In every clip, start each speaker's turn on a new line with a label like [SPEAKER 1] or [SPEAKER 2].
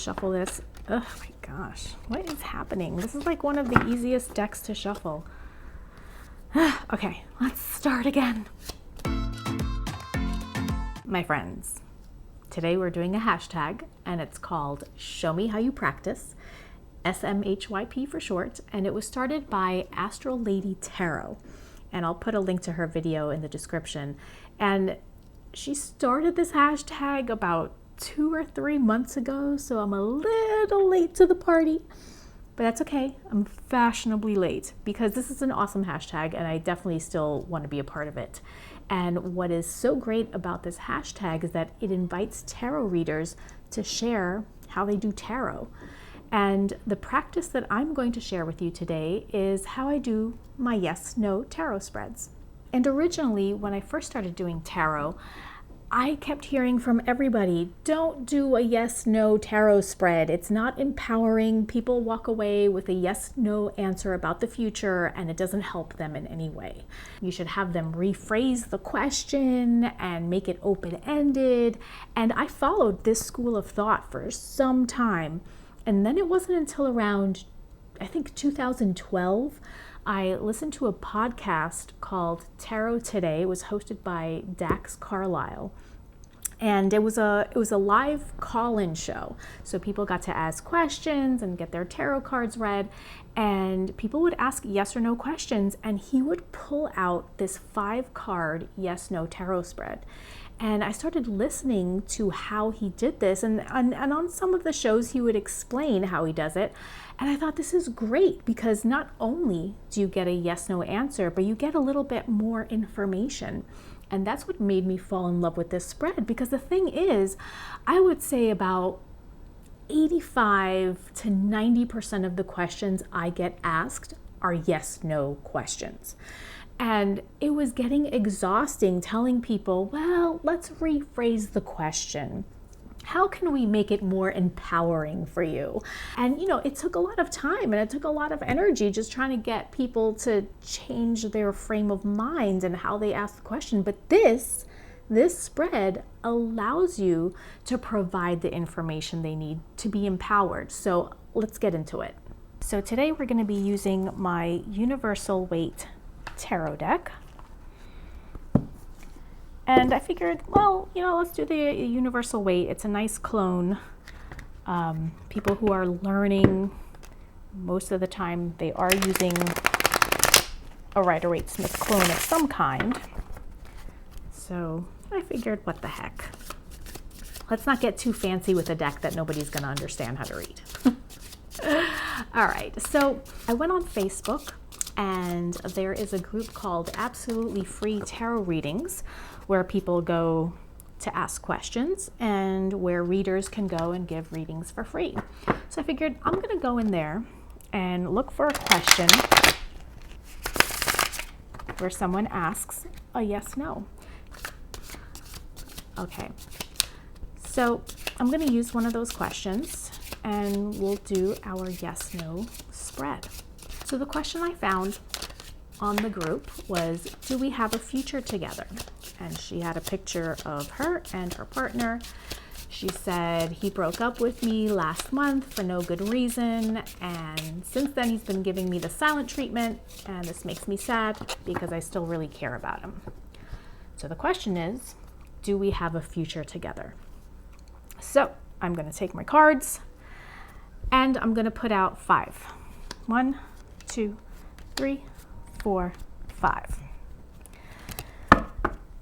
[SPEAKER 1] shuffle this. Oh my gosh, what is happening? This is like one of the easiest decks to shuffle. Okay, let's start again. My friends, today we're doing a hashtag and it's called Show Me How You Practice, SMHYP for short, and it was started by Astral Lady Tarot. And I'll put a link to her video in the description. And she started this hashtag about 2 or 3 months ago, so I'm a little late to the party. But that's okay, I'm fashionably late because this is an awesome hashtag and I definitely still want to be a part of it. And what is so great about this hashtag is that it invites tarot readers to share how they do tarot. And the practice that I'm going to share with you today is how I do my yes/no tarot spreads. And originally, when I first started doing tarot, I kept hearing from everybody, don't do a yes/no tarot spread. It's not empowering. People walk away with a yes/no answer about the future and it doesn't help them in any way. You should have them rephrase the question and make it open-ended. And I followed this school of thought for some time. And then it wasn't until around, I think 2012, I listened to a podcast called Tarot Today. It was hosted by Dax Carlisle. And it was a live call-in show. So people got to ask questions and get their tarot cards read. And people would ask yes or no questions. And he would pull out this 5-card yes/no tarot spread. And I started listening to how he did this. And on some of the shows, he would explain how he does it. And I thought this is great because not only do you get a yes/no answer, but you get a little bit more information. And that's what made me fall in love with this spread. Because the thing is, I would say about 85 to 90% of the questions I get asked are yes/no questions. And it was getting exhausting telling people, well, let's rephrase the question. How can we make it more empowering for you? And it took a lot of time and it took a lot of energy just trying to get people to change their frame of mind and how they ask the question. But this spread allows you to provide the information they need to be empowered. So let's get into it. So today we're going to be using my Universal Weight tarot deck. And I figured, well, let's do the Universal Weight. It's a nice clone. People who are learning, most of the time they are using a Rider-Waite-Smith clone of some kind. So I figured, what the heck? Let's not get too fancy with a deck that nobody's going to understand how to read. All right, so I went on Facebook and there is a group called Absolutely Free Tarot Readings where people go to ask questions and where readers can go and give readings for free. So I figured I'm going to go in there and look for a question where someone asks a yes/no. Okay, so I'm going to use one of those questions and we'll do our yes/no spread. So the question I found on the group was, do we have a future together? And she had a picture of her and her partner. She said, he broke up with me last month for no good reason. And since then, he's been giving me the silent treatment. And this makes me sad because I still really care about him. So the question is, do we have a future together? So I'm going to take my cards and I'm going to put out 5. 1, 2, 3, 4, 5.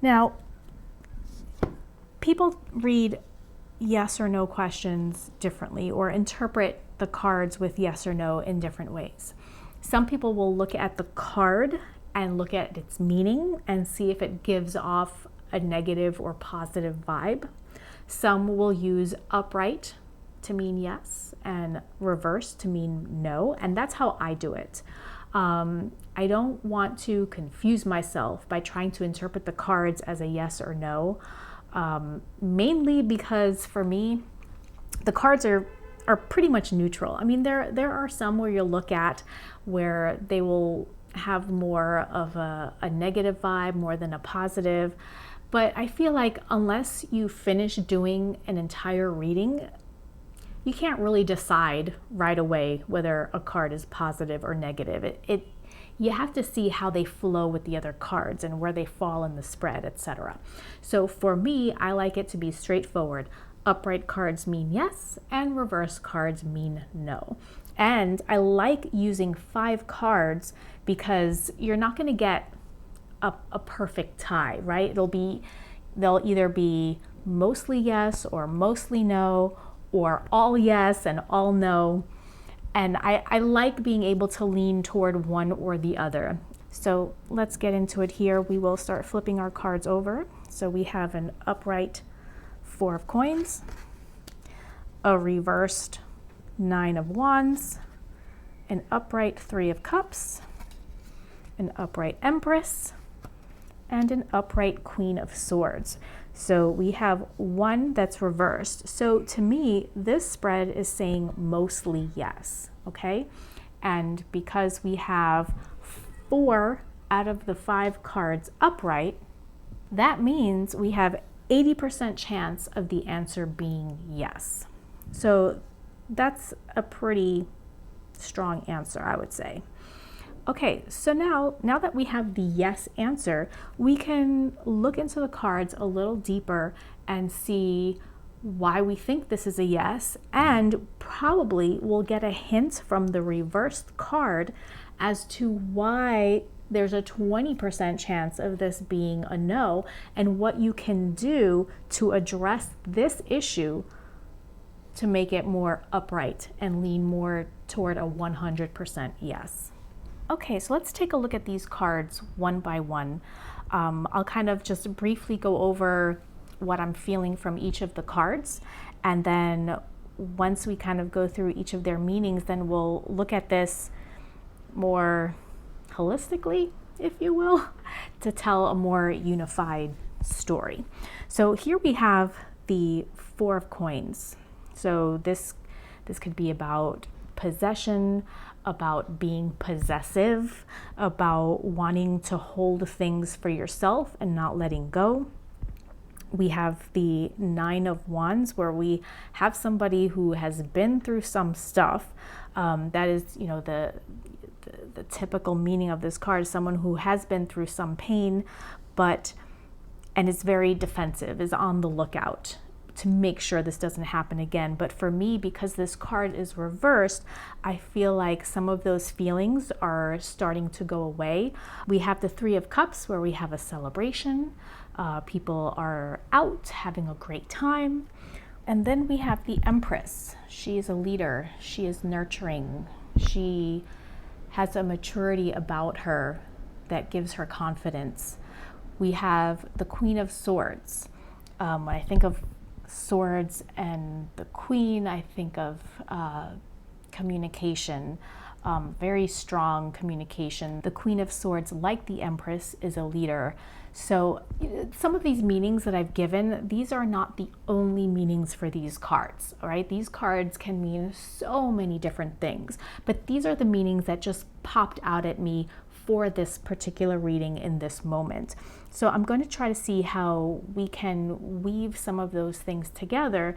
[SPEAKER 1] Now, people read yes or no questions differently or interpret the cards with yes or no in different ways. Some people will look at the card and look at its meaning and see if it gives off a negative or positive vibe. Some will use upright to mean yes and reverse to mean no, and that's how I do it. I don't want to confuse myself by trying to interpret the cards as a yes or no, mainly because for me, the cards are pretty much neutral. I mean, there are some where you'll look at where they will have more of a negative vibe more than a positive, but I feel like unless you finish doing an entire reading, you can't really decide right away whether a card is positive or negative. You have to see how they flow with the other cards and where they fall in the spread, etc. So for me, I like it to be straightforward. Upright cards mean yes, and reverse cards mean no. And I like using 5 cards because you're not going to get a perfect tie, right? They'll either be mostly yes or mostly no, or all yes and all no. And I like being able to lean toward one or the other. So let's get into it here. We will start flipping our cards over. So we have an upright 4 of coins, a reversed 9 of wands, an upright 3 of cups, an upright empress, and an upright queen of swords. So we have one that's reversed. So to me, this spread is saying mostly yes, okay? And because we have 4 out of the 5 cards upright, that means we have 80% chance of the answer being yes. So that's a pretty strong answer, I would say. Okay, so now that we have the yes answer, we can look into the cards a little deeper and see why we think this is a yes, and probably we'll get a hint from the reversed card as to why there's a 20% chance of this being a no, and what you can do to address this issue to make it more upright and lean more toward a 100% yes. Okay, so let's take a look at these cards one by one. I'll kind of just briefly go over what I'm feeling from each of the cards, and then once we kind of go through each of their meanings, then we'll look at this more holistically, if you will, to tell a more unified story. So here we have the 4 of coins. So this could be about possession, about being possessive, about wanting to hold things for yourself and not letting go. We have the 9 of wands, where we have somebody who has been through some stuff. That is, you know, the typical meaning of this card, someone who has been through some pain, and is very defensive, is on the lookout to make sure this doesn't happen again. But for me, because this card is reversed, I feel like some of those feelings are starting to go away. We have the 3 of cups, where we have a celebration. People are out having a great time. And then we have the empress. She is a leader. She is nurturing. She has a maturity about her that gives her confidence. We have the queen of swords. When I think of swords and the queen, I think of communication, very strong communication. The queen of swords, like the empress, is a leader. So some of these meanings that I've given, these are not the only meanings for these cards, all right? These cards can mean so many different things, but these are the meanings that just popped out at me for this particular reading in this moment. So I'm going to try to see how we can weave some of those things together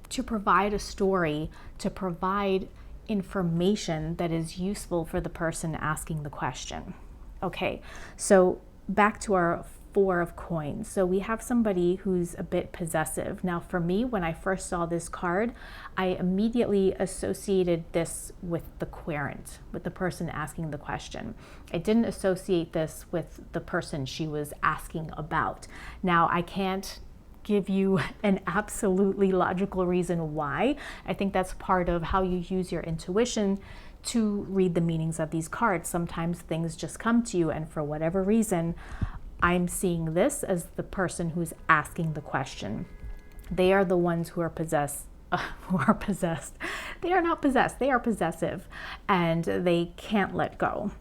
[SPEAKER 1] to provide a story, to provide information that is useful for the person asking the question. Okay, so back to our 4 of coins. So we have somebody who's a bit possessive. Now for me, when I first saw this card, I immediately associated this with the querent, with the person asking the question. I didn't associate this with the person she was asking about. Now I can't give you an absolutely logical reason why. I think that's part of how you use your intuition to read the meanings of these cards. Sometimes things just come to you, and for whatever reason, I'm seeing this as the person who's asking the question. They are the ones who are possessed. They are not possessed, they are possessive, and they can't let go.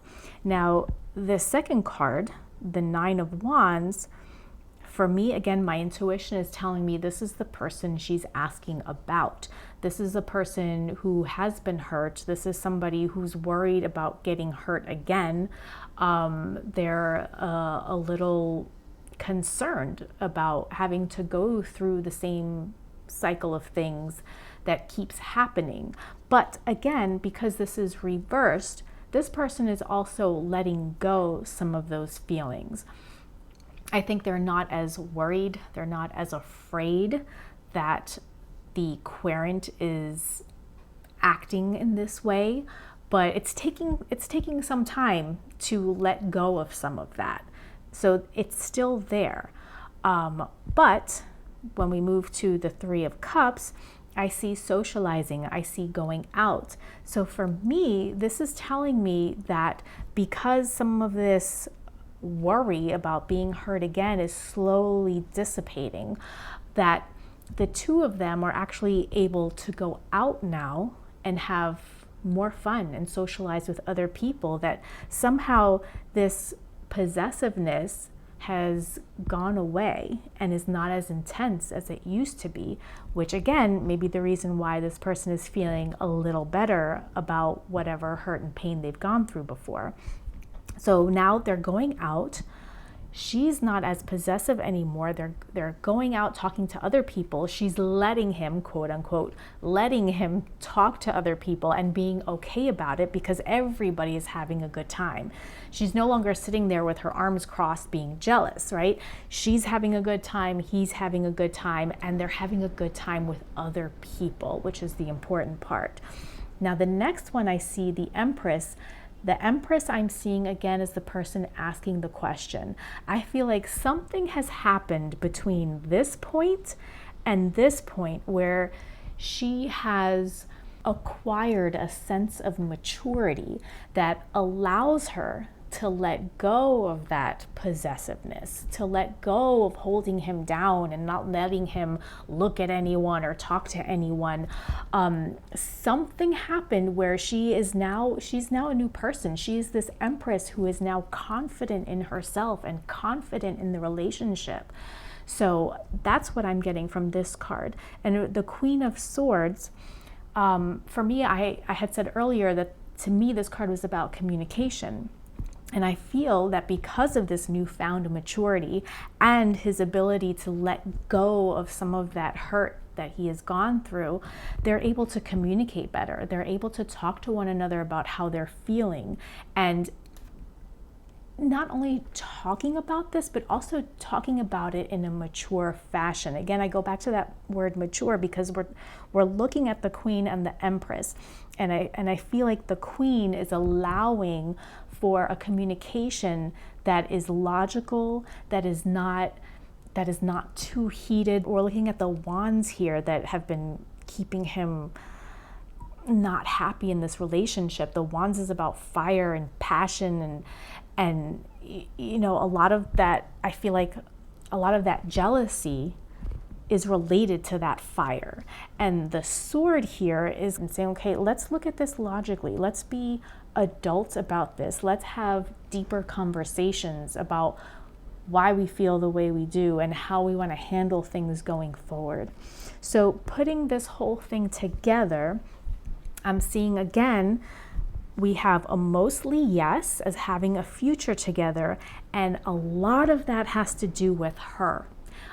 [SPEAKER 1] Now, the second card, the 9 of wands, for me, again, my intuition is telling me this is the person she's asking about. This is a person who has been hurt. This is somebody who's worried about getting hurt again. They're a little concerned about having to go through the same cycle of things that keeps happening. But again, because this is reversed, this person is also letting go some of those feelings. I think they're not as worried, they're not as afraid that the querent is acting in this way, but it's taking some time to let go of some of that. So it's still there. But when we move to the Three of Cups, I see socializing, I see going out. So for me, this is telling me that because some of this worry about being hurt again is slowly dissipating, that the two of them are actually able to go out now and have more fun and socialize with other people, that somehow this possessiveness has gone away and is not as intense as it used to be, which again may be the reason why this person is feeling a little better about whatever hurt and pain they've gone through before. So now they're going out. She's not as possessive anymore. They're going out talking to other people. She's letting him, quote unquote, letting him talk to other people and being okay about it because everybody is having a good time. She's no longer sitting there with her arms crossed being jealous, right? She's having a good time, he's having a good time, and they're having a good time with other people, which is the important part. Now the next one I see, the Empress. The Empress I'm seeing again is the person asking the question. I feel like something has happened between this point and this point where she has acquired a sense of maturity that allows her to let go of that possessiveness, to let go of holding him down and not letting him look at anyone or talk to anyone. Something happened where she's now a new person. She is this Empress who is now confident in herself and confident in the relationship. So that's what I'm getting from this card. And the Queen of Swords, for me, I had said earlier that to me this card was about communication. And I feel that because of this newfound maturity and his ability to let go of some of that hurt that he has gone through, they're able to communicate better. They're able to talk to one another about how they're feeling. And not only talking about this, but also talking about it in a mature fashion. Again, I go back to that word mature because we're looking at the Queen and the Empress. And I feel like the Queen is allowing for a communication that is logical, that is not too heated. We're looking at the wands here that have been keeping him not happy in this relationship. The wands is about fire and passion and you know, a lot of that, I feel like a lot of that jealousy is related to that fire. And the sword here is saying, okay, let's look at this logically. Let's be adults about this. Let's have deeper conversations about why we feel the way we do and how we want to handle things going forward. So putting this whole thing together, I'm seeing again, we have a mostly yes as having a future together, and a lot of that has to do with her.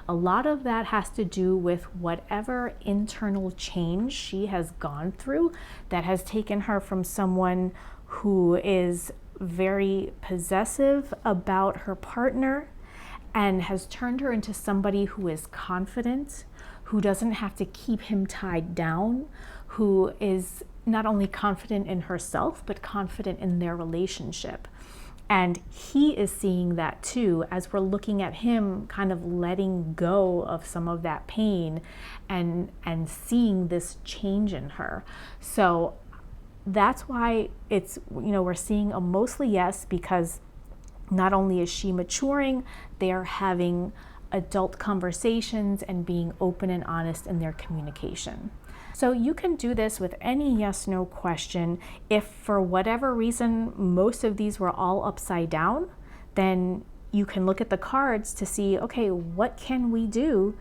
[SPEAKER 1] A lot of that has to do with whatever internal change she has gone through that has taken her from someone who is very possessive about her partner and has turned her into somebody who is confident, who doesn't have to keep him tied down, who is not only confident in herself, but confident in their relationship. And he is seeing that too, as we're looking at him kind of letting go of some of that pain and seeing this change in her. So that's why it's, you know, we're seeing a mostly yes, because not only is she maturing, they are having adult conversations and being open and honest in their communication. So you can do this with any yes/no question. If for whatever reason most of these were all upside down, then you can look at the cards to see, okay, what can we do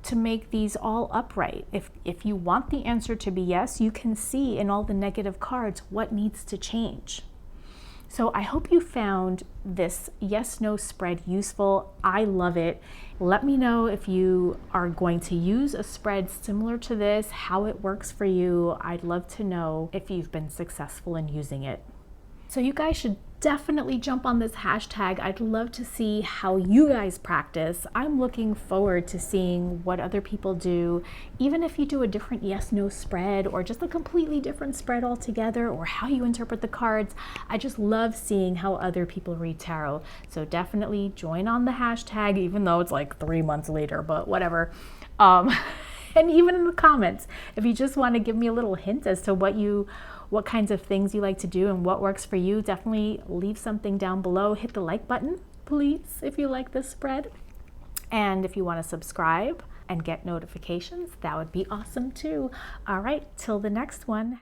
[SPEAKER 1] to make these all upright? If you want the answer to be yes, you can see in all the negative cards what needs to change. So I hope you found this yes/no spread useful. I love it. Let me know if you are going to use a spread similar to this, how it works for you. I'd love to know if you've been successful in using it. So you guys should definitely jump on this hashtag. I'd love to see how you guys practice. I'm looking forward to seeing what other people do, even if you do a different yes/no spread or just a completely different spread altogether, or how you interpret the cards. I just love seeing how other people read tarot. So definitely join on the hashtag, even though it's like 3 months later, but whatever. And even in the comments, if you just want to give me a little hint as to what kinds of things you like to do and what works for you, definitely leave something down below. Hit the like button, please, if you like this spread. And if you want to subscribe and get notifications, that would be awesome too. All right, till the next one.